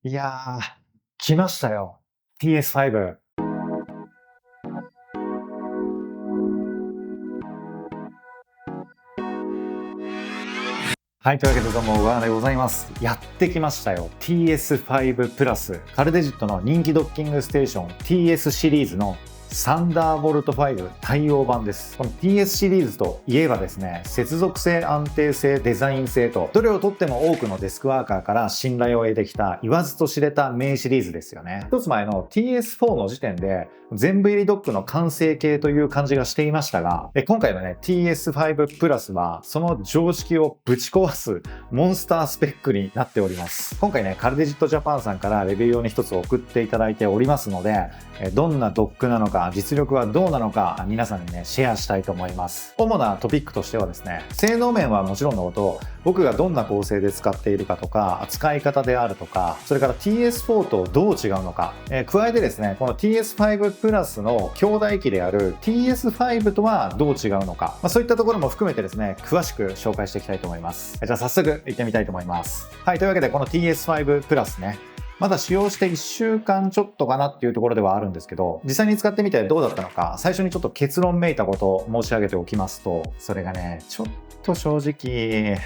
いやー、来ましたよ。TS5。はい、というわけでどうも、小川でございます。やってきましたよ。TS5 プラス。カルデジットの人気ドッキングステーション TS シリーズのサンダーボルト5対応版です。この TS シリーズといえばですね、接続性、安定性、デザイン性と、どれをとっても多くのデスクワーカーから信頼を得てきた言わずと知れた名シリーズですよね。一つ前の TS4 の時点で全部入りドックの完成形という感じがしていましたが、今回のね TS5 プラスはその常識をぶち壊すモンスタースペックになっております。今回ね、カルデジットジャパンさんからレビュー用に一つ送っていただいておりますので、どんなドックなのか、実力はどうなのか、皆さんにね、シェアしたいと思います。主なトピックとしてはですね、性能面はもちろんのこと、僕がどんな構成で使っているかとか、使い方であるとか、それから TS4 とどう違うのか、加えてですね、この TS5 プラスの兄弟機である TS5 とはどう違うのか、そういったところも含めてですね、詳しく紹介していきたいと思います。じゃあ早速行ってみたいと思います。はい、というわけでこの TS5 プラスね、まだ使用して1週間ちょっとかなっていうところではあるんですけど、実際に使ってみてどうだったのか、最初にちょっと結論めいたことを申し上げておきますと、それがね、ちょっと正直、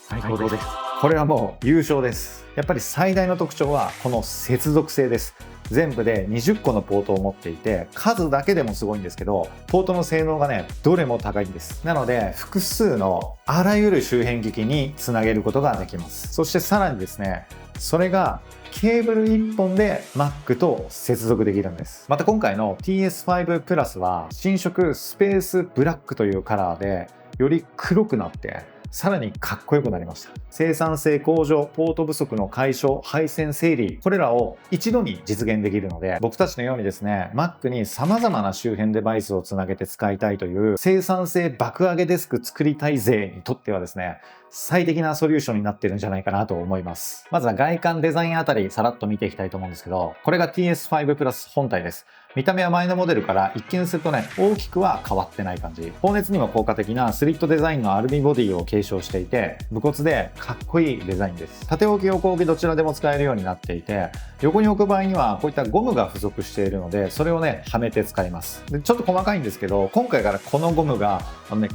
最高です。これはもう優勝です。やっぱり最大の特徴はこの接続性です。全部で20個のポートを持っていて、数だけでもすごいんですけど、ポートの性能がね、どれも高いんです。なので、複数のあらゆる周辺機器につなげることができます。そしてさらにですね、それがケーブル1本で Mac と接続できるんです。また今回の TS5 プラスは新色スペースブラックというカラーで、より黒くなってさらにかっこよくなりました。生産性向上、ポート不足の解消、配線整理、これらを一度に実現できるので、僕たちのようにですね、Mac に様々な周辺デバイスをつなげて使いたいという生産性爆上げデスク作りたい勢にとってはですね、最適なソリューションになってるんじゃないかなと思います。まずは外観デザインあたりさらっと見ていきたいと思うんですけど、これが TS5 プラス本体です。見た目は前のモデルから一見するとね、大きくは変わってない感じ。放熱にも効果的なスリットデザインのアルミボディを継承していて、無骨でかっこいいデザインです。縦置き横置きどちらでも使えるようになっていて、横に置く場合にはこういったゴムが付属しているので、それをね、はめて使います。でちょっと細かいんですけど、今回からこのゴムが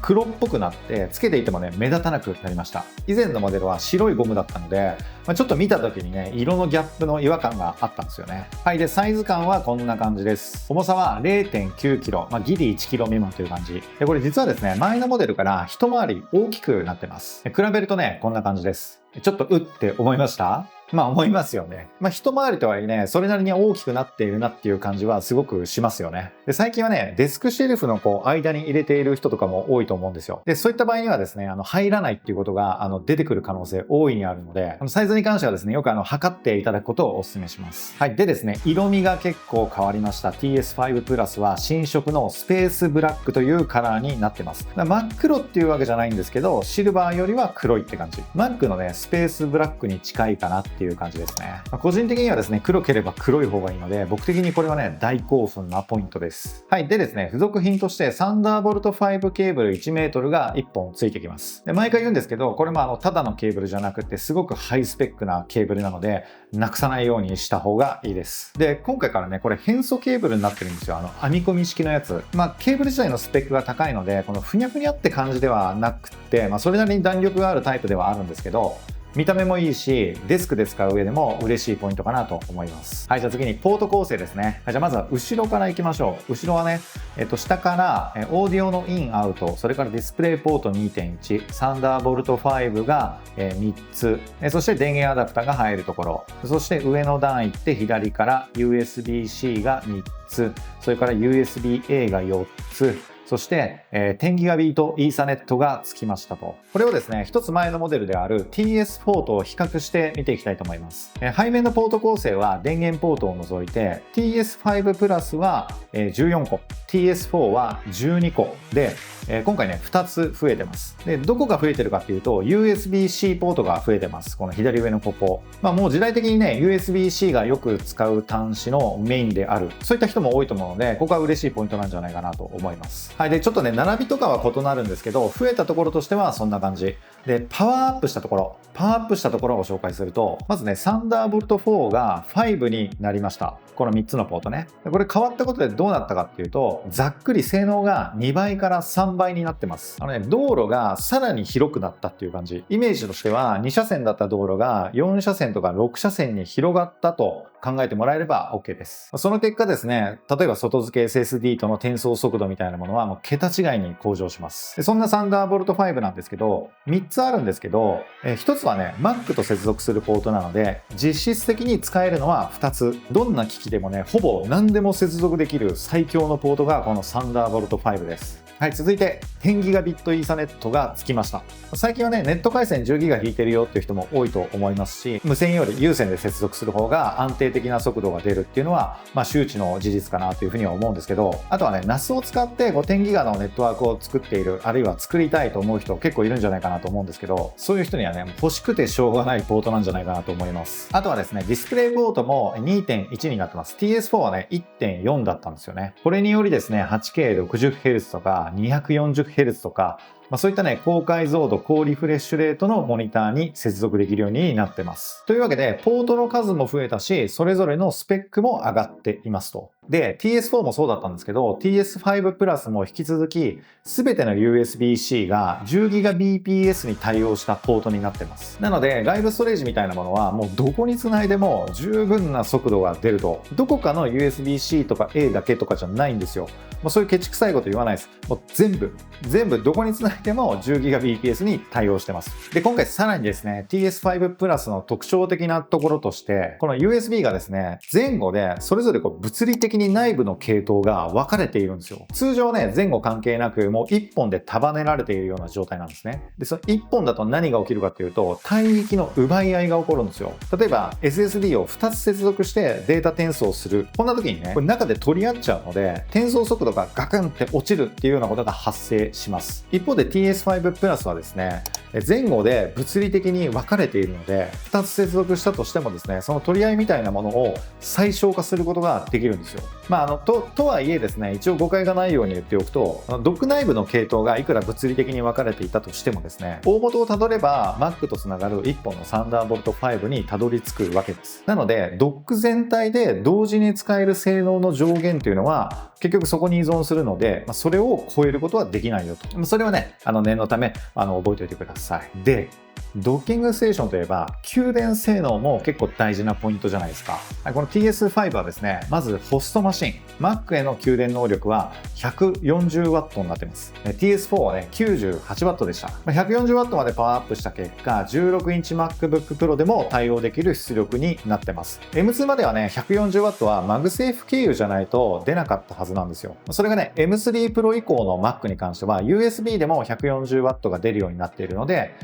黒っぽくなって、つけていてもね、目立たなくなりました。以前のモデルは白いゴムだったので、ちょっと見た時にね、色のギャップの違和感があったんですよね。はい、で、サイズ感はこんな感じです。重さは 0.9kg、ギリ 1kg 未満という感じ。で、これ実はですね、前のモデルから一回り大きくなってます。比べるとね、こんな感じです。ちょっとうって思いました？思いますよね。一回りとはいえね、それなりに大きくなっているなっていう感じはすごくしますよね。で、最近はね、デスクシェルフの間に入れている人とかも多いと思うんですよ。で、そういった場合にはですね、入らないっていうことが、出てくる可能性大いにあるので、サイズに関してはですね、よく測っていただくことをお勧めします。はい。でですね、色味が結構変わりました。TS5 プラスは新色のスペースブラックというカラーになってます。真っ黒っていうわけじゃないんですけど、シルバーよりは黒いって感じ。Mac のね、スペースブラックに近いかなっていう感じですね。個人的にはですね、黒ければ黒い方がいいので、僕的にこれはね、大興奮なポイントです。はい。でですね、付属品としてサンダーボルト5ケーブル 1m が1本ついてきます。で、毎回言うんですけど、これもただのケーブルじゃなくて、すごくハイスペックなケーブルなので、なくさないようにした方がいいです。で、今回からね、これ変素ケーブルになってるんですよ。編み込み式のやつ。ケーブル自体のスペックが高いので、このふにゃふにゃって感じではなくて、それなりに弾力があるタイプではあるんですけど、見た目もいいし、デスクで使う上でも嬉しいポイントかなと思います。はい、じゃあ次にポート構成ですね。はい、じゃあまずは後ろから行きましょう。後ろはね、下からオーディオのイン、アウト、それからディスプレイポート 2.1、サンダーボルト5が3つ、そして電源アダプターが入るところ、そして上の段行って左から USB-C が3つ、それから USB-A が4つ、そして、10ギガビートイーサネットがつきましたと。これをですね、一つ前のモデルである TS4 と比較して見ていきたいと思います。背面のポート構成は電源ポートを除いて、TS5 プラスは14個、TS4 は12個で、今回ね、2つ増えてます。で、どこが増えてるかっていうと、USB-C ポートが増えてます。この左上のここ。もう時代的にね、USB-C がよく使う端子のメインである。そういった人も多いと思うので、ここは嬉しいポイントなんじゃないかなと思います。はい。で、ちょっとね、並びとかは異なるんですけど、増えたところとしてはそんな感じ。で、パワーアップしたところを紹介すると、まずね、サンダーボルト4が5になりました。この3つのポートね。これ変わったことでどうなったかっていうと、ざっくり性能が2倍から3倍になってます。道路がさらに広くなったっていう感じ。イメージとしては、2車線だった道路が4車線とか6車線に広がったと考えてもらえれば OK です。その結果ですね、例えば外付け SSD との転送速度みたいなものはもう桁違いに向上します。でそんなサンダーボルト5なんですけど、3つあるんですけど、1つはね、Mac と接続するポートなので、実質的に使えるのは2つ。どんな機器でもね、ほぼ何でも接続できる最強のポートがこのサンダーボルト5です。はい、続いて 10Gb イーサネットがつきました。最近はね、ネット回線 10GB 引いてるよっていう人も多いと思いますし、無線より有線で接続する方が安定的な速度が出るっていうのは、周知の事実かなというふうには思うんですけど、あとはね、NAS を使って10GB のネットワークを作っている、あるいは作りたいと思う人結構いるんじゃないかなと思うんですけど、そういう人にはね、欲しくてしょうがないポートなんじゃないかなと思います。あとはですね、ディスプレイポートも 2.1 になってます。TS4 はね、1.4 だったんですよね。これによりですね、8K60Hz とか 240Hz とか、そういったね、高解像度、高リフレッシュレートのモニターに接続できるようになってます。というわけで、ポートの数も増えたし、それぞれのスペックも上がっていますと。で、TS4 もそうだったんですけど、TS5 プラスも引き続き、すべての USB-C が 10Gbps に対応したポートになってます。なので、外部ストレージみたいなものは、もうどこにつないでも十分な速度が出ると。どこかの USB-C とか A だけとかじゃないんですよ。そういうケチくさいこと言わないです。もう全部どこにつないでも 10Gbps に対応してます。で、今回さらにですね、TS5 プラスの特徴的なところとして、この USB がですね、前後でそれぞれ物理的に内部の系統が分かれているんですよ。通常ね、前後関係なくもう1本で束ねられているような状態なんですね。で、その1本だと何が起きるかっていうと、帯域の奪い合いが起こるんですよ。例えば SSD を2つ接続してデータ転送する。こんな時にね、これ中で取り合っちゃうので、転送速度がガクンって落ちるっていうようなことが発生します。一方で TS5 プラスはですね、前後で物理的に分かれているので、2つ接続したとしてもですね、その取り合いみたいなものを最小化することができるんですよ。とはいえですね、一応誤解がないように言っておくと、ドック内部の系統がいくら物理的に分かれていたとしてもですね、大元をたどれば Mac とつながる1本のサンダーボルト5にたどり着くわけです。なので、ドック全体で同時に使える性能の上限というのは、結局そこに依存するので、それを超えることはできないよと。それはね、念のため、覚えておいてください。で、ドッキングステーションといえば、給電性能も結構大事なポイントじゃないですか。この TS5 はですね、まずホストマシン。Mac への給電能力は 140W になっています。TS4 はね、98W でした。140W までパワーアップした結果、16インチ MacBook Pro でも対応できる出力になってます。M2 まではね、140W は MagSafe 経由じゃないと出なかったはずなんですよ。それがね、M3 Pro 以降の Mac に関しては、USB でも 140W が出るようになっているので、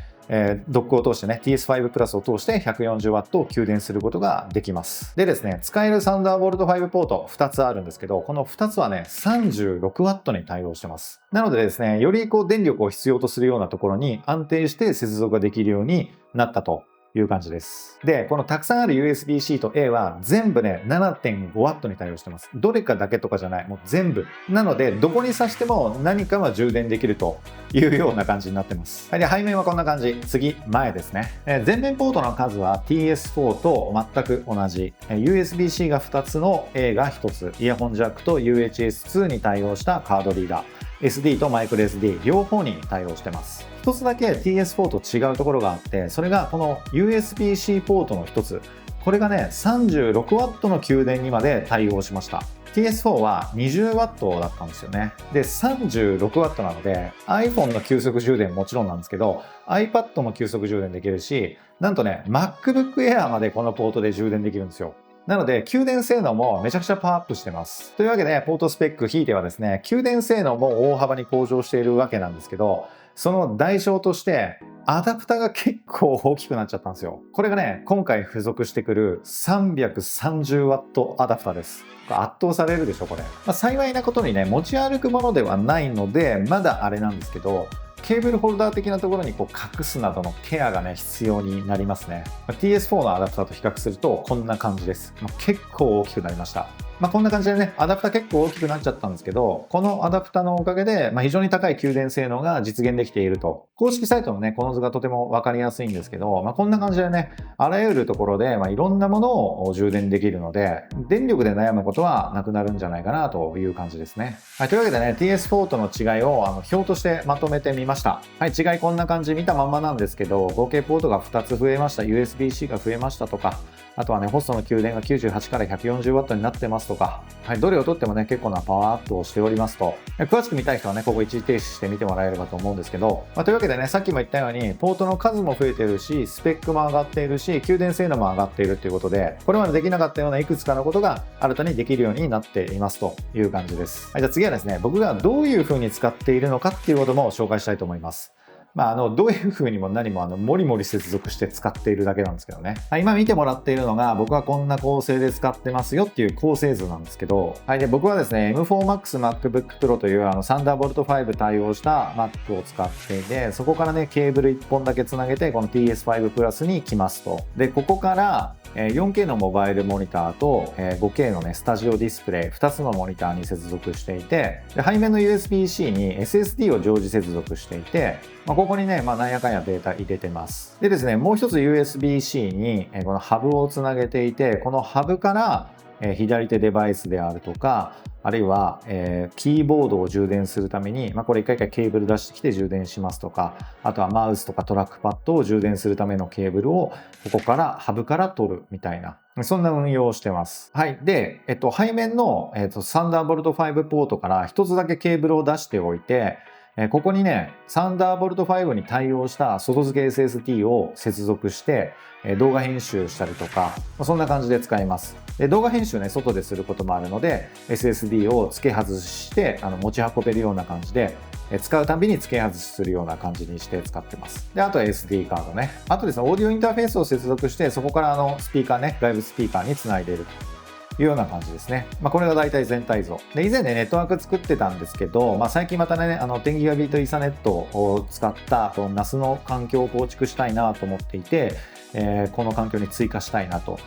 ドックを通してね、TS5 プラスを通して 140W を給電することができます。でですね、使えるサンダーボルト5ポート2つあるんですけど、この2つはね、36W に対応してます。なのでですね、より電力を必要とするようなところに安定して接続ができるようになったという感じです。で、このたくさんある USB-C と A は全部ね、7.5W に対応してます。どれかだけとかじゃない、もう全部。なので、どこに挿しても何かは充電できるというような感じになってます。はい、で、背面はこんな感じ。次、前ですね。前面ポートの数は TS4 と全く同じ。USB-C が2つの A が1つ。イヤホンジャックと UHS-2 に対応したカードリーダー。SD とマイクロ SD 両方に対応してます。一つだけ TS4 と違うところがあって、それがこの USB-C ポートの一つ。これがね、36W の給電にまで対応しました。TS4 は 20W だったんですよね。で、36W なので iPhone の急速充電もちろんなんですけど、iPad も急速充電できるし、なんとね、MacBook Air までこのポートで充電できるんですよ。なので、給電性能もめちゃくちゃパワーアップしてます。というわけで、ポートスペックひいてはですね、給電性能も大幅に向上しているわけなんですけど、その代償としてアダプタが結構大きくなっちゃったんですよ。これがね、今回付属してくる 330W アダプタです。圧倒されるでしょこれ。幸いなことにね、持ち歩くものではないのでまだあれなんですけど、ケーブルホルダー的なところに隠すなどのケアがね必要になりますね。TS4 のアダプタと比較するとこんな感じです。結構大きくなりました。こんな感じでね、アダプタ結構大きくなっちゃったんですけど、このアダプタのおかげで、非常に高い給電性能が実現できていると。公式サイトのね、この図がとても分かりやすいんですけど、こんな感じでね、あらゆるところで、いろんなものを充電できるので、電力で悩むことはなくなるんじゃないかなという感じですね。はい、というわけでね、TS4 との違いを表としてまとめてみました。はい、違いこんな感じ見たまんまなんですけど、合計ポートが2つ増えました、USB-C が増えましたとか、あとはね、ホストの給電が98から 140W になってますとか、はい、どれをとってもね、結構なパワーアップをしておりますと。詳しく見たい人はね、ここ一時停止して見てもらえればと思うんですけど、というわけでね、さっきも言ったように、ポートの数も増えているし、スペックも上がっているし、給電性能も上がっているということで、これまでできなかったようないくつかのことが新たにできるようになっていますという感じです。はい、じゃあ次はですね、僕がどういう風に使っているのかっていうことも紹介したいと思います。どういう風にも何ももりもり接続して使っているだけなんですけどね。今見てもらっているのが僕はこんな構成で使ってますよっていう構成図なんですけど、で僕はですね M4Max MacBook Pro というThunderbolt 5対応した Mac を使っていて、そこからねケーブル1本だけつなげてこの TS5 プラスに来ますと。でここから4K のモバイルモニターと 5K のねスタジオディスプレイ2つのモニターに接続していて、で背面の USB-C に SSD を常時接続していて、ここにね、なんやかんやデータ入れてます。でですね、もう一つ USB-C にこのハブをつなげていて、このハブから左手デバイスであるとか、あるいはキーボードを充電するために、これ一回一回ケーブル出してきて充電しますとか、あとはマウスとかトラックパッドを充電するためのケーブルをここからハブから取るみたいな、そんな運用をしてます。はい。で、背面のThunderbolt 5ポートから一つだけケーブルを出しておいて、ここにね、Thunderbolt 5に対応した外付け SSD を接続して動画編集したりとか、そんな感じで使います。で動画編集ね、外ですることもあるので SSD を付け外して持ち運べるような感じで、使うたびに付け外しするような感じにして使ってます。で、あとは SD カードね。あとですね、オーディオインターフェースを接続して、そこからスピーカーね、外部スピーカーにつないでいるというような感じですね。これが大体全体像。で、以前ね、ネットワーク作ってたんですけど、最近またね、10 Gigabit イーサネットを使ったこの NAS の環境を構築したいなと思っていて、この環境に追加したいなと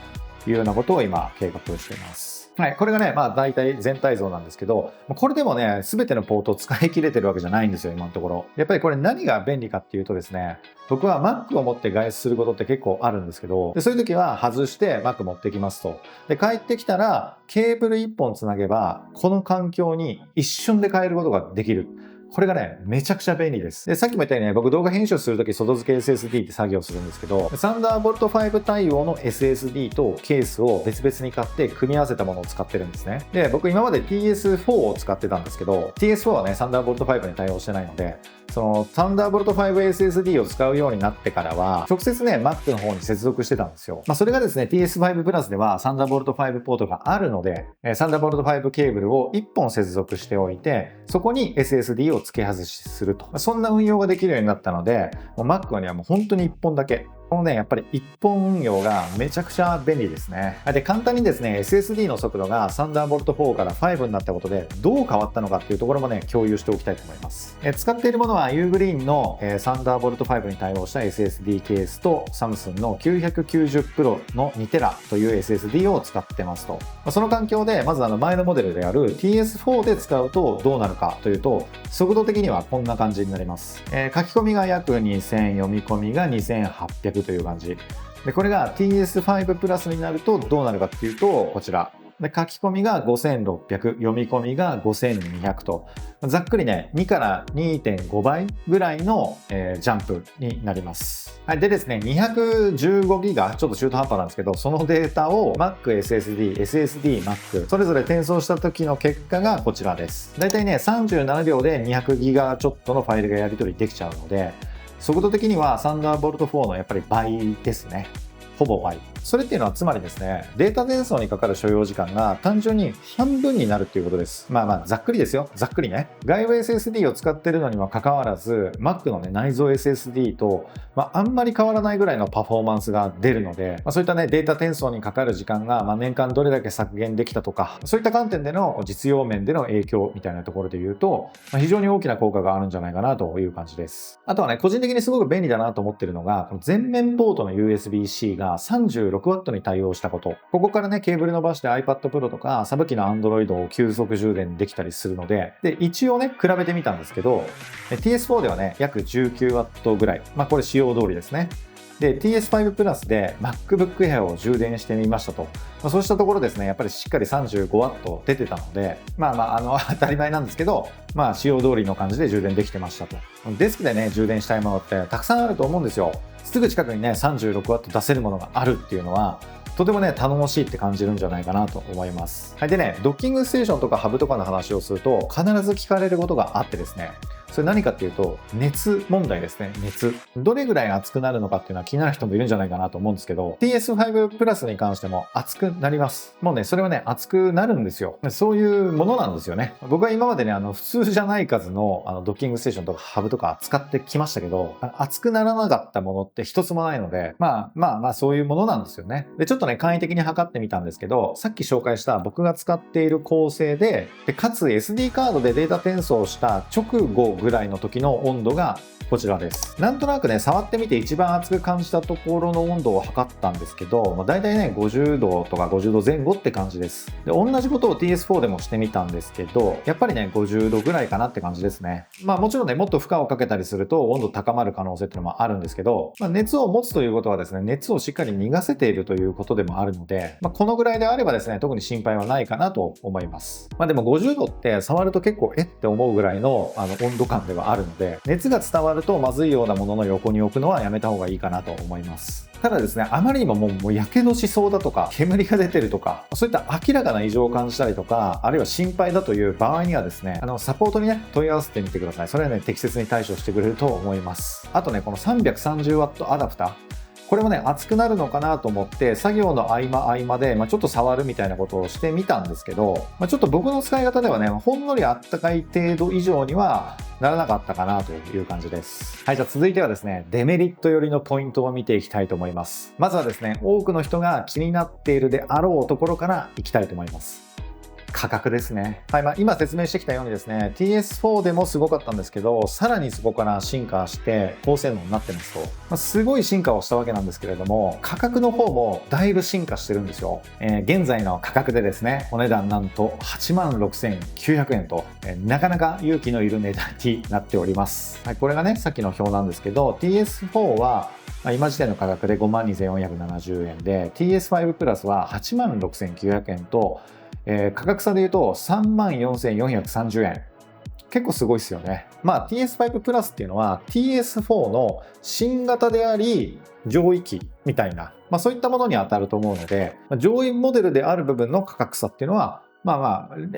いうようなことを今計画しています。はい、これがね、大体全体像なんですけど、これでもね、全てのポートを使い切れてるわけじゃないんですよ、今のところ。やっぱりこれ何が便利かっていうとですね、僕は Mac を持って外出することって結構あるんですけど、そういう時は外して Mac 持ってきますと。で、帰ってきたらケーブル1本つなげば、この環境に一瞬で変えることができる。これがね、めちゃくちゃ便利です。で、さっきも言ったようにね、僕動画編集するとき外付け SSD って作業するんですけど、Thunderbolt 5対応の SSD とケースを別々に買って組み合わせたものを使ってるんですね。で、僕今まで TS4 を使ってたんですけど、TS4 はね、Thunderbolt 5に対応してないので、その Thunderbolt 5 SSD を使うようになってからは、直接ね、Mac の方に接続してたんですよ。それがですね、TS5 プラスでは Thunderbolt 5ポートがあるので、Thunderbolt 5ケーブルを1本接続しておいて、そこに SSD を付け外しすると。そんな運用ができるようになったので、Mac にはもう本当に1本だけ。このね、やっぱり一本運用がめちゃくちゃ便利ですね。で、簡単にですね、SSD の速度が Thunderbolt 4から5になったことでどう変わったのかっていうところもね、共有しておきたいと思います。使っているものは Ugreen の Thunderbolt 5に対応した SSD ケースと Samsung の990 Pro の 2TB という SSD を使ってますと。その環境で、まず前のモデルである TS4 で使うとどうなるかというと、速度的にはこんな感じになります。書き込みが約2000、読み込みが2800という感じで、これが TS5 プラスになるとどうなるかっていうと、こちらで書き込みが5600、読み込みが5200と、ざっくりね、2から 2.5 倍ぐらいの、ジャンプになります。はい、でですね、215ギガ、ちょっと中途半端なんですけど、そのデータを Mac SSD、SSD Mac、それぞれ転送した時の結果がこちらです。だいたいね、37秒で200ギガちょっとのファイルがやり取りできちゃうので、速度的には Thunderbolt 4のやっぱり倍ですね。ほぼ倍。それっていうのはつまりですね、データ転送にかかる所要時間が単純に半分になるっていうことです。まあざっくりですよ。ざっくりね。外部 SSD を使ってるのにもかかわらず、Mac のね、内蔵 SSD と、あんまり変わらないぐらいのパフォーマンスが出るので、そういったね、データ転送にかかる時間が、年間どれだけ削減できたとか、そういった観点での実用面での影響みたいなところで言うと、非常に大きな効果があるんじゃないかなという感じです。あとはね、個人的にすごく便利だなと思ってるのが、この前面ポートの USB-C が 36W に対応したこと。ここからね、ケーブル伸ばして iPad Pro とか、サブ機の Android を急速充電できたりするので、一応ね、比べてみたんですけど、TS4 ではね、約 19W ぐらい。これ使用通りですね。で、TS5 プラスで MacBook Air を充電してみましたと。そうしたところですね、やっぱりしっかり 35W 出てたので、当たり前なんですけど、使用通りの感じで充電できてましたと。デスクでね、充電したいものってたくさんあると思うんですよ。すぐ近くにね、36W 出せるものがあるっていうのは、とてもね、頼もしいって感じるんじゃないかなと思います。はい、でね、ドッキングステーションとかハブとかの話をすると、必ず聞かれることがあってですね、それ何かっていうと、熱問題ですね。熱。どれぐらい熱くなるのかっていうのは気になる人もいるんじゃないかなと思うんですけど、TS5 プラスに関しても熱くなります。もうね、それはね、熱くなるんですよ。そういうものなんですよね。僕は今までね、普通じゃない数のドッキングステーションとかハブとか使ってきましたけど、熱くならなかったものって一つもないので、そういうものなんですよね。で、ちょっとね、簡易的に測ってみたんですけど、さっき紹介した僕が使っている構成で、かつ SD カードでデータ転送した直後ぐらいの時の温度がこちらです。なんとなくね、触ってみて一番熱く感じたところの温度を測ったんですけど、だいたいね、50度とか50度前後って感じです。で、同じことを TS4 でもしてみたんですけど、やっぱりね、50度ぐらいかなって感じですね。もちろんね、もっと負荷をかけたりすると温度高まる可能性っていうのもあるんですけど、熱を持つということはですね、熱をしっかり逃がせているということでもあるので、このぐらいであればですね、特に心配はないかなと思います。でも50度って触ると結構って思うぐらいの温度感ではあるので、熱が伝わるとまずいようなものの横に置くのはやめた方がいいかなと思います。ただですね、あまりにももうやけどしそうだとか、煙が出てるとか、そういった明らかな異常を感じたりとか、あるいは心配だという場合にはですね、サポートにね、問い合わせてみてください。それはね、適切に対処してくれると思います。あとね、この 330W アダプター。これもね、熱くなるのかなと思って、作業の合間で、ちょっと触るみたいなことをしてみたんですけど、ちょっと僕の使い方ではね、ほんのりあったかい程度以上にはならなかったかなという感じです。はい、じゃあ続いてはですね、デメリット寄りのポイントを見ていきたいと思います。まずはですね、多くの人が気になっているであろうところからいきたいと思います。価格ですね。はい、今説明してきたようにですね、TS4 でもすごかったんですけど、さらにそこから進化して高性能になってますと、すごい進化をしたわけなんですけれども、価格の方もだいぶ進化してるんですよ。現在の価格でですね、お値段なんと86,900円と、なかなか勇気のいる値段になっております。はい、これがね、さっきの表なんですけど、TS4 は今時点の価格で 52,470 円で、TS5 プラスは 86,900 円と、価格差で言うと 34,430 円。結構すごいですよね。TS5 プラスっていうのは TS4 の新型であり上位機みたいな、そういったものに当たると思うので、上位モデルである部分の価格差っていうのは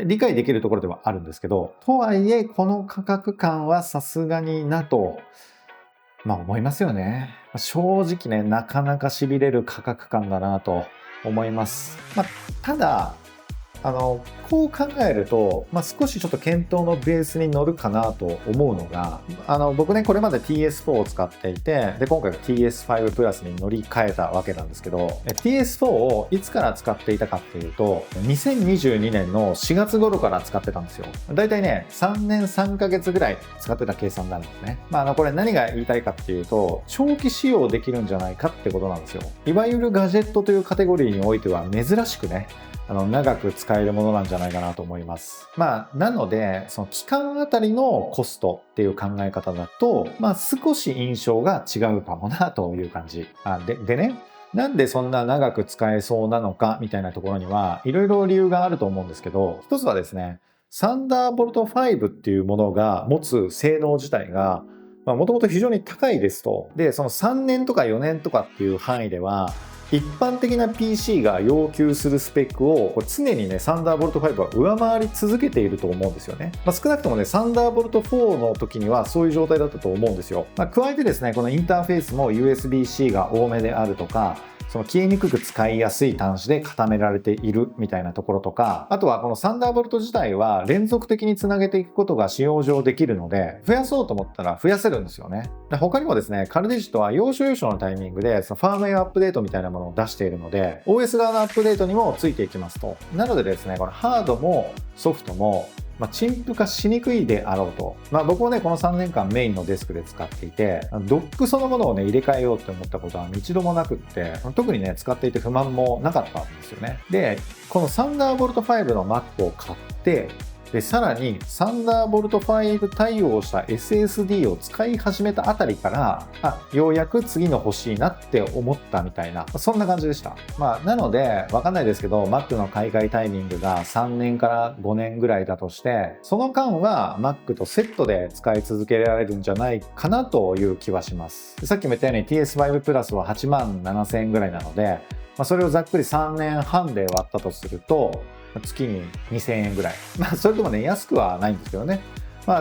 理解できるところではあるんですけど、とはいえこの価格感はさすがになと思いますよね。正直ね、なかなか痺れる価格感だなと思います。ただこう考えると、少しちょっと検討のベースに乗るかなと思うのが、僕ね、これまで TS4 を使っていて、で、今回 TS5 プラスに乗り換えたわけなんですけど、TS4 をいつから使っていたかっていうと、2022年の4月頃から使ってたんですよ。だいたいね、3年3ヶ月ぐらい使ってた計算になるんですね。これ何が言いたいかっていうと、長期使用できるんじゃないかってことなんですよ。いわゆるガジェットというカテゴリーにおいては珍しくね、長く使えるものなんじゃないかなと思います。なので、その期間あたりのコストっていう考え方だと、少し印象が違うかもなという感じ。でね、なんでそんな長く使えそうなのかみたいなところにはいろいろ理由があると思うんですけど、一つはですね、サンダーボルト5っていうものが持つ性能自体がもともと非常に高いですと。で、その3年とか4年とかっていう範囲では、一般的な PC が要求するスペックを常にね、サンダーボルト5は上回り続けていると思うんですよね。少なくともね、サンダーボルト4の時にはそういう状態だったと思うんですよ。加えてですね、このインターフェースも USB-C が多めであるとか、その消えにくく使いやすい端子で固められているみたいなところとか、あとはこのサンダーボルト自体は連続的につなげていくことが使用上できるので、増やそうと思ったら増やせるんですよね。で他にもですね、カルデジットは要所要所のタイミングでそのファームウェアアップデートみたいなものを出しているので、 OS 側のアップデートにもついていきますと。なのでですね、このハードもソフトも陳腐化しにくいであろうと。僕もね、この3年間メインのデスクで使っていて、ドックそのものをね、入れ替えようって思ったことは一度もなくって、特にね、使っていて不満もなかったんですよね。で、このサンダーボルト5の Mac を買って、でさらにサンダーボルト5対応した SSD を使い始めたあたりからようやく次の欲しいなって思ったみたいな、そんな感じでした。なのでわかんないですけど Mac の買い替えタイミングが3年から5年ぐらいだとして、その間は Mac とセットで使い続けられるんじゃないかなという気はします。さっきも言ったように TS5 プラスは8万7000円ぐらいなので、それをざっくり3年半で割ったとすると月に2000円ぐらい。それともね、安くはないんですけどね。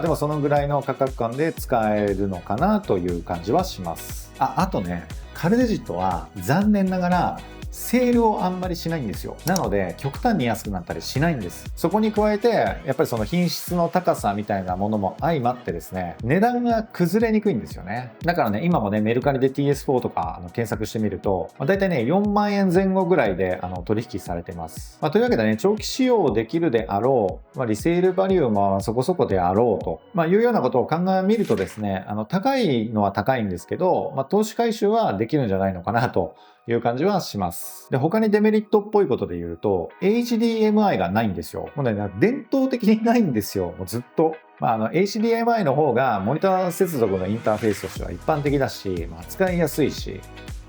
でもそのぐらいの価格感で使えるのかなという感じはします。あとね、カルデジットは残念ながらセールをあんまりしないんですよ。なので極端に安くなったりしないんです。そこに加えてやっぱりその品質の高さみたいなものも相まってですね、値段が崩れにくいんですよね。だからね、今もね、メルカリで TS4 とか検索してみるとだいたいね4万円前後ぐらいで取引されてます。というわけでね、長期使用できるであろう、リセールバリューもそこそこであろうと、いうようなことを考えみるとですね、高いのは高いんですけど、投資回収はできるんじゃないのかなという感じはします。で、他にデメリットっぽいことで言うと HDMI がないんですよ。もうね、伝統的にないんですよ。もうずっと。HDMI の方がモニター接続のインターフェースとしては一般的だし、使いやすいし、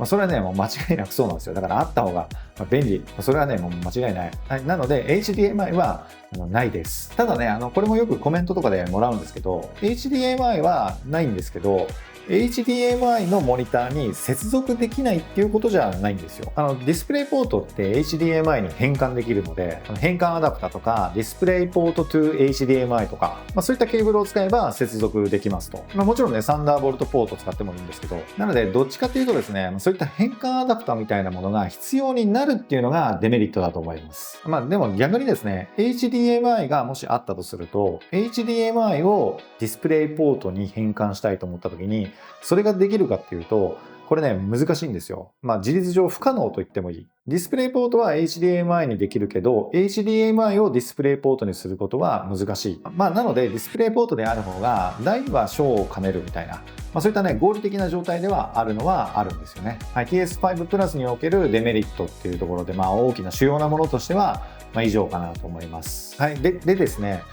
それはね、もう間違いなくそうなんですよ。だからあった方が便利。それはね、もう間違いない。なので HDMI はないです。ただね、これもよくコメントとかでもらうんですけど、HDMI はないんですけど、HDMI のモニターに接続できないっていうことじゃないんですよ。ディスプレイポートって HDMI に変換できるので、変換アダプタとかディスプレイポート to HDMI とか、そういったケーブルを使えば接続できますと。もちろんね、サンダーボルトポート使ってもいいんですけど、なのでどっちかというとですね、そういった変換アダプタみたいなものが必要になるっていうのがデメリットだと思います。でも逆にですね、HDMI がもしあったとすると、HDMI をディスプレイポートに変換したいと思った時に、それができるかっていうと、これね、難しいんですよ。事実上不可能と言ってもいい。ディスプレイポートは HDMI にできるけど、HDMI をディスプレイポートにすることは難しい。なので、ディスプレイポートである方が、大は小を兼ねるみたいな、そういったね、合理的な状態ではあるのはあるんですよね。TS5 プラスにおけるデメリットっていうところで、大きな主要なものとしては、以上かなと思います。でですね、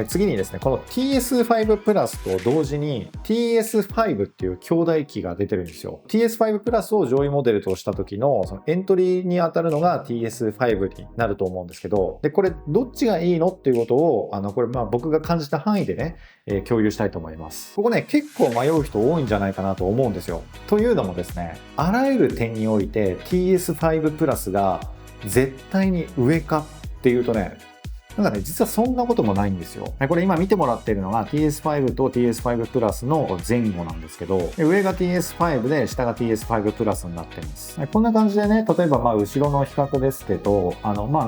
次にですね、この TS5 プラスと同時に TS5 っていう兄弟機が出てるんですよ。TS5 プラスを上位モデルとした時のそのエントリーに当たるのが TS5 になると思うんですけど、で、これどっちがいいのっていうことを、これ僕が感じた範囲でね、共有したいと思います。ここね、結構迷う人多いんじゃないかなと思うんですよ。というのもですね、あらゆる点において TS5 プラスが絶対に上かっていうとね、実はそんなこともないんですよ。これ今見てもらっているのが TS5 と TS5 プラスの前後なんですけど、上が TS5 で下が TS5 プラスになってます。こんな感じでね、例えば後ろの比較ですけど、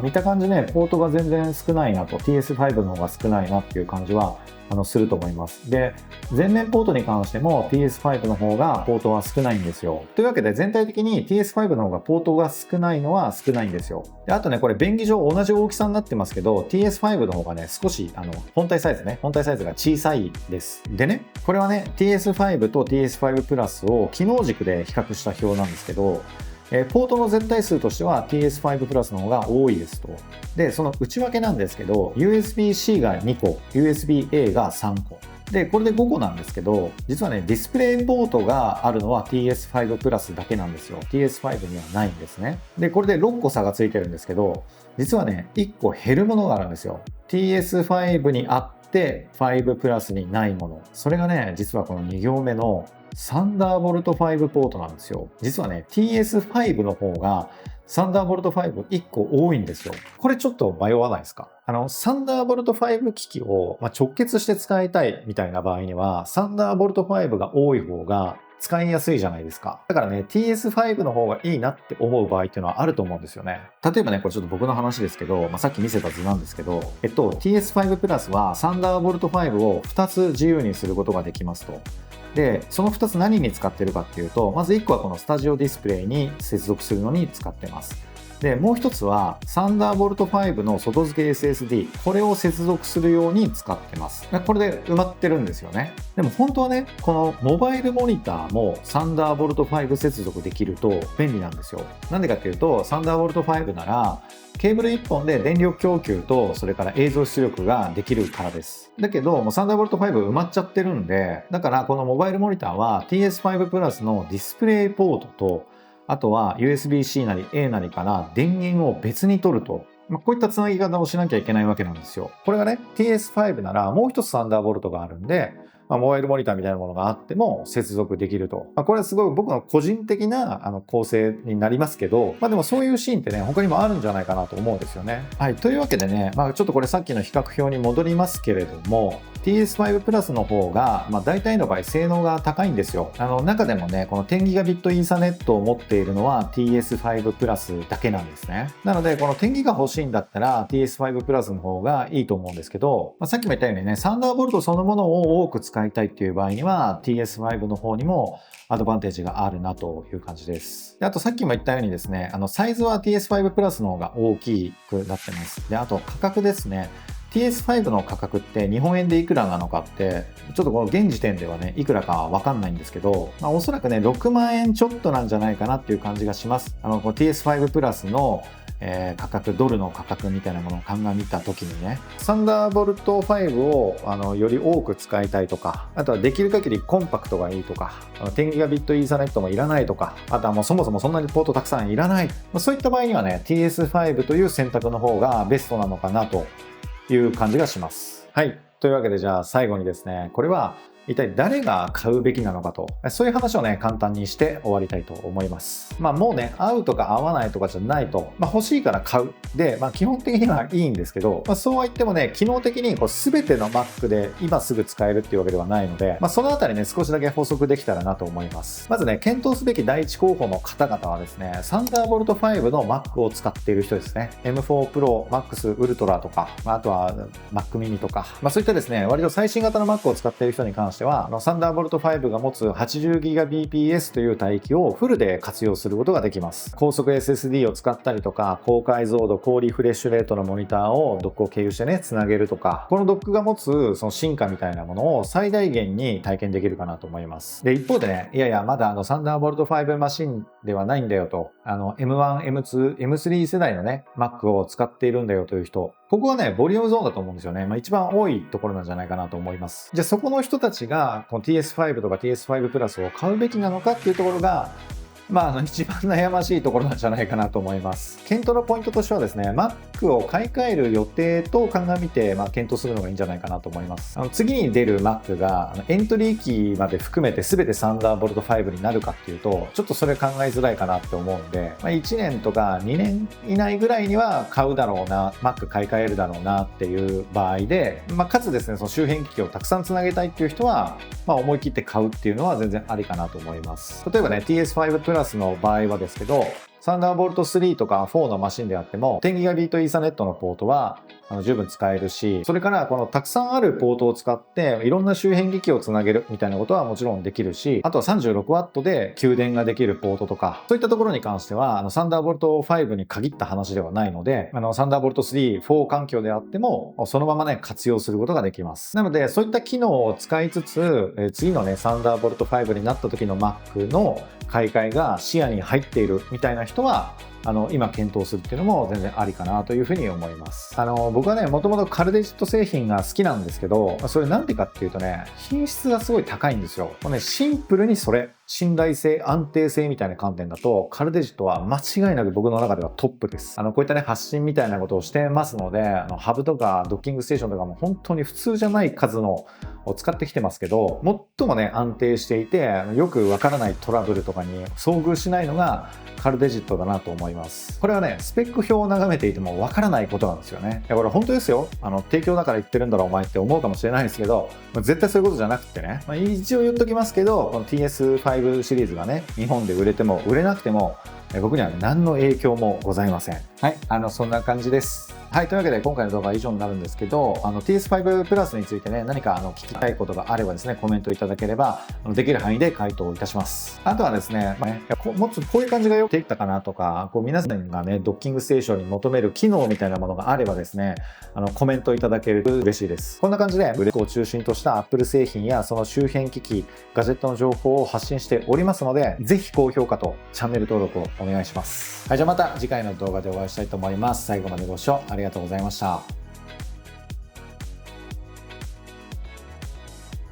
見た感じね、ポートが全然少ないなと、TS5 の方が少ないなっていう感じはすると思います。で、前面ポートに関しても TS5 の方がポートは少ないんですよ。というわけで全体的に TS5 の方がポートが少ないのは少ないんですよ。で、あとね、これ便宜上同じ大きさになってますけど、TS5 の方がね、少し本体サイズが小さいです。でね、これはね、TS5 と TS5 プラスを機能軸で比較した表なんですけど、ポートの絶対数としては TS5 プラスの方が多いですと。で、その内訳なんですけど、USB-C が2個、USB-A が3個。で、これで5個なんですけど、実はね、ディスプレイポートがあるのは TS5 プラスだけなんですよ。TS5 にはないんですね。で、これで6個差がついてるんですけど、実はね、1個減るものがあるんですよ。TS5 にあって5プラスにないもの。それがね、実はこの2行目のサンダーボルト5ポートなんですよ。実はね、TS5 の方がサンダーボルト5 1個多いんですよ。これちょっと迷わないですか？サンダーボルト5機器を直結して使いたいみたいな場合には、サンダーボルト5が多い方が使いやすいじゃないですか。だからね、TS5 の方がいいなって思う場合っていうのはあると思うんですよね。例えばね、これちょっと僕の話ですけど、さっき見せた図なんですけど、TS5 プラスはサンダーボルト5を2つ自由にすることができますと。で、その2つ何に使ってるかっていうと、まず1個はこのスタジオディスプレイに接続するのに使ってます。で、もう一つはサンダーボルト5の外付け SSD、これを接続するように使ってます。これで埋まってるんですよね。でも本当はね、このモバイルモニターもサンダーボルト5接続できると便利なんですよ。なんでかっていうと、サンダーボルト5ならケーブル1本で電力供給とそれから映像出力ができるからです。だけどもうサンダーボルト5埋まっちゃってるんで、だからこのモバイルモニターは TS5 プラスのディスプレイポートと、あとは USB-C なり A なりから電源を別に取ると、こういったつなぎ方をしなきゃいけないわけなんですよ。これがね TS5 ならもう一つサンダーボルトがあるんで、モバイルモニターみたいなものがあっても接続できると。これはすごい僕の個人的な構成になりますけど、でもそういうシーンってね、他にもあるんじゃないかなと思うんですよね。はい。というわけでね、ちょっとこれさっきの比較表に戻りますけれども、TS5 プラスの方が、大体の場合性能が高いんですよ。中でもね、この 10Gb イーサネットを持っているのは TS5 プラスだけなんですね。なので、この 10GB が欲しいんだったら TS5 プラスの方がいいと思うんですけど、さっきも言ったようにね、サンダーボルトそのものを多く使いたいっていう場合には TS5 の方にもアドバンテージがあるなという感じです。で、あとさっきも言ったようにですね、サイズは TS5 プラスの方が大きくなってます。で、あと価格ですね。TS5 の価格って日本円でいくらなのかって、ちょっとこの現時点ではね、いくらかはわかんないんですけど、おそらくね、6万円ちょっとなんじゃないかなっていう感じがします。この TS5 プラスの価格、ドルの価格みたいなものを鑑みた時にね、サンダーボルト5をより多く使いたいとか、あとはできる限りコンパクトがいいとか、10Gb イーサネットもいらないとか、あとはもうそもそもそんなにポートたくさんいらない、そういった場合にはね、TS5 という選択の方がベストなのかなという感じがします。はい。というわけでじゃあ最後にですね、これは一体誰が買うべきなのかと、そういう話をね、簡単にして終わりたいと思います。もうね、合うとか合わないとかじゃないと、欲しいから買う。で、基本的にはいいんですけど、そうは言ってもね、機能的に全ての Mac で今すぐ使えるっていうわけではないので、そのあたりね、少しだけ補足できたらなと思います。まずね、検討すべき第一候補の方々はですね、サンダーボルト5の Mac を使っている人ですね。M4 Pro、Max Ultra とか、あとは Mac mini とか、そういったですね、割と最新型の Mac を使っている人に関しては、サンダーボルト5が持つ 80Gbps という帯域をフルで活用することができます。高速 SSD を使ったりとか、高解像度、高リフレッシュレートのモニターをドックを経由してね、つなげるとか、このドックが持つその進化みたいなものを最大限に体験できるかなと思います。で、一方でね、いやいや、まだサンダーボルト5マシンではないんだよと、M1、M2、M3 世代のね、Mac を使っているんだよという人、ここはね、ボリュームゾーンだと思うんですよね。一番多いところなんじゃないかなと思います。じゃあそこの人たちが、この TS5 とか TS5 プラスを買うべきなのかっていうところが、一番悩ましいところなんじゃないかなと思います。検討のポイントとしてはですね、Mac を買い替える予定と鑑みて、検討するのがいいんじゃないかなと思います。次に出る Mac がエントリーキーまで含めて全てサンダーボルト5になるかっていうと、ちょっとそれ考えづらいかなって思うんで、1年とか2年以内ぐらいには買うだろうな、Mac 買い替えるだろうなっていう場合で、かつですね、その周辺機器をたくさんつなげたいっていう人は、思い切って買うっていうのは全然ありかなと思います。例えばね、TS5 プラスの場合はですけど、サンダーボルト3とか4のマシンであっても 10Gb イーサネットのポートは十分使えるし、それからこのたくさんあるポートを使っていろんな周辺機器をつなげるみたいなことはもちろんできるし、あとは 36W で給電ができるポートとか、そういったところに関してはサンダーボルト5に限った話ではないので、サンダーボルト3、4環境であってもそのままね活用することができます。なのでそういった機能を使いつつ、次のねサンダーボルト5になった時の Mac の買い替えが視野に入っているみたいな人は今検討するっていうのも全然ありかなというふうに思います。僕はね、もともとカルデジット製品が好きなんですけど、それなんでかっていうとね、品質がすごい高いんですよ。もうね、シンプルにそれ、信頼性、安定性みたいな観点だと、カルデジットは間違いなく僕の中ではトップです。こういったね、発信みたいなことをしてますので、ハブとかドッキングステーションとかも本当に普通じゃない数のを使ってきてますけど、最もね、安定していて、よくわからないトラブルとかに遭遇しないのがカルデジットだなと思います。これはね、スペック表を眺めていてもわからないことなんですよね。いや、これ本当ですよ。提供だから言ってるんだろお前って思うかもしれないですけど、絶対そういうことじゃなくてね、一応言っときますけど、この TS5 TS5 シリーズがね、日本で売れても売れなくても、僕には何の影響もございません。はい、そんな感じです。はい、というわけで今回の動画は以上になるんですけど、TS5 プラスについてね、何か聞きたいことがあればですね、コメントいただければ、できる範囲で回答いたします。あとはですね、もっとこういう感じがよくできたかなとか、皆さんがね、ドッキングステーションに求める機能みたいなものがあればですね、コメントいただけると嬉しいです。こんな感じで、ブレックを中心とした Apple 製品やその周辺機器、ガジェットの情報を発信しておりますので、ぜひ高評価とチャンネル登録をお願いします。はい、じゃあまた次回の動画でお会いしたいと思います。最後までご視聴ありがとうございました。